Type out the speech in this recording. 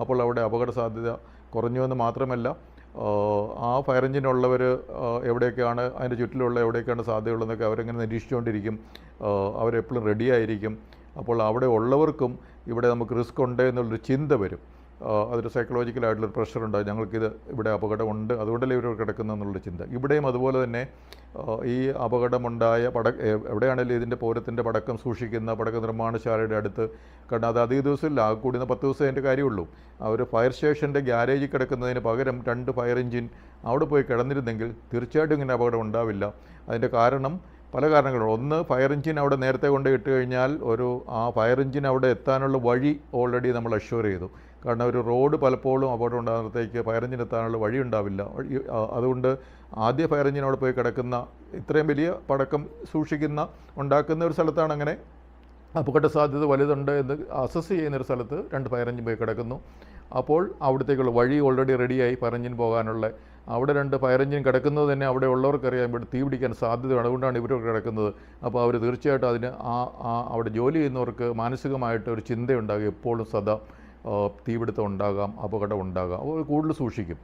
അപ്പോൾ അവിടെ അപകട സാധ്യത കുറഞ്ഞുവെന്ന് മാത്രമല്ല, ആ ഫയർ എഞ്ചിനുള്ളവർ എവിടെയൊക്കെയാണ് അതിൻ്റെ ചുറ്റിലുള്ള എവിടെയൊക്കെയാണ് സാധ്യതയുള്ളതെന്നൊക്കെ അവരെങ്ങനെ നിരീക്ഷിച്ചുകൊണ്ടിരിക്കും. അവരെപ്പോഴും റെഡിയായിരിക്കും. അപ്പോൾ അവിടെ ഉള്ളവർക്കും ഇവിടെ നമുക്ക് റിസ്ക് ഉണ്ട് എന്നുള്ളൊരു ചിന്ത വരും. അതൊരു സൈക്കോളജിക്കലായിട്ടുള്ളൊരു പ്രഷറുണ്ടാകും. ഞങ്ങൾക്കിത് ഇവിടെ അപകടമുണ്ട്, അതുകൊണ്ടല്ലേ ഇവർ കിടക്കുന്നതെന്നുള്ള ചിന്ത. ഇവിടെയും അതുപോലെ തന്നെ ഈ അപകടമുണ്ടായ എവിടെയാണെങ്കിലും ഇതിൻ്റെ പൗരത്തിൻ്റെ പടക്കം സൂക്ഷിക്കുന്ന പടക്ക നിർമ്മാണശാലയുടെ അടുത്ത്, കാരണം അത് അധിക ദിവസമില്ല, ആകെ കൂടുന്ന 10 ദിവസം അതിൻ്റെ കാര്യമുള്ളൂ. അവർ ഫയർ സ്റ്റേഷൻ്റെ ഗ്യാരേജിൽ കിടക്കുന്നതിന് പകരം 2 ഫയർ എഞ്ചിൻ അവിടെ പോയി കിടന്നിരുന്നെങ്കിൽ തീർച്ചയായിട്ടും ഇങ്ങനെ അപകടം ഉണ്ടാവില്ല. അതിൻ്റെ കാരണം പല കാരണങ്ങളുണ്ട്. ഒന്ന്, ഫയർ എഞ്ചിൻ അവിടെ നേരത്തെ കൊണ്ട് ഇട്ട് കഴിഞ്ഞാൽ ആ ഫയർ എഞ്ചിൻ അവിടെ എത്താനുള്ള വഴി ഓൾറെഡി നമ്മൾ അഷ്വർ ചെയ്തു. കാരണം ഒരു റോഡ് പലപ്പോഴും അപകടം ഉണ്ടാകുന്നത്തേക്ക് ഫയർ എഞ്ചിൻ എത്താനുള്ള വഴി ഉണ്ടാവില്ല. അതുകൊണ്ട് ആദ്യ ഫയർ എഞ്ചിൻ അവിടെ പോയി കിടക്കുന്ന, ഇത്രയും വലിയ പടക്കം ഉണ്ടാക്കുന്ന ഒരു സ്ഥലത്താണ് അങ്ങനെ അപകട സാധ്യത വലുതുണ്ട് എന്ന് അസസ് ചെയ്യുന്നൊരു സ്ഥലത്ത് 2 ഫയർ എഞ്ചിൻ പോയി കിടക്കുന്നു. അപ്പോൾ അവിടത്തേക്കുള്ള വഴി ഓൾറെഡി റെഡിയായി ഫയർ എഞ്ചിൻ പോകാനുള്ള. അവിടെ 2 ഫയർ എഞ്ചിൻ കിടക്കുന്നത് തന്നെ അവിടെ ഉള്ളവർക്കറിയാം ഇവിടെ തീ പിടിക്കാൻ സാധ്യതയാണ്, അതുകൊണ്ടാണ് ഇവർ കിടക്കുന്നത്. അപ്പോൾ അവർ തീർച്ചയായിട്ടും അതിന് അവിടെ ജോലി ചെയ്യുന്നവർക്ക് മാനസികമായിട്ട് ഒരു ചിന്തയുണ്ടാകും, എപ്പോഴും സദാ തീപിടുത്തം ഉണ്ടാകാം, അപകടം ഉണ്ടാകാം. അവർ കൂടുതൽ സൂക്ഷിക്കും.